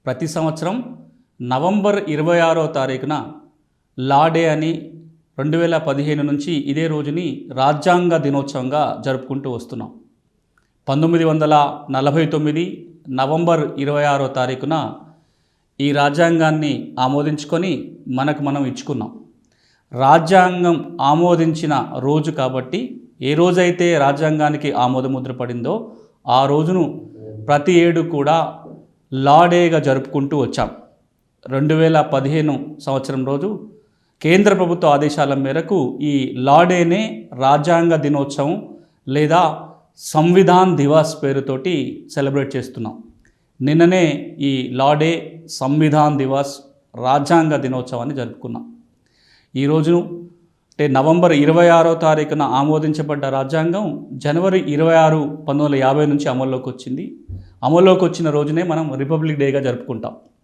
ప్రతి సంవత్సరం నవంబర్ 26వ తారీఖున లా డే అని 2015 నుంచి ఇదే రోజుని రాజ్యాంగ దినోత్సవంగా జరుపుకుంటూ వస్తున్నాం. 1949 నవంబర్ 26వ తారీఖున ఈ రాజ్యాంగాన్ని ఆమోదించుకొని మనకు మనం ఇచ్చుకున్నాం. రాజ్యాంగం ఆమోదించిన రోజు కాబట్టి ఏ రోజైతే రాజ్యాంగానికి ఆమోదముద్ర పడిందో ఆ రోజును ప్రతి ఏడు కూడా లా డేగా జరుపుకుంటూ వచ్చాం. 2015 సంవత్సరం రోజు కేంద్ర ప్రభుత్వ ఆదేశాల మేరకు ఈ లా డేనే రాజ్యాంగ దినోత్సవం లేదా సంవిధాన్ దివాస్ పేరుతోటి సెలబ్రేట్ చేస్తున్నాం. నిన్ననే ఈ లా డే, సంవిధాన్ దివాస్, రాజ్యాంగ దినోత్సవాన్ని జరుపుకున్నాం. ఈరోజు అంటే నవంబర్ 26వ తారీఖున ఆమోదించబడ్డ రాజ్యాంగం జనవరి 26, 1950 నుంచి అమల్లోకి వచ్చింది. అమల్లోకి వచ్చిన రోజునే మనం రిపబ్లిక్ డేగా జరుపుకుంటాం.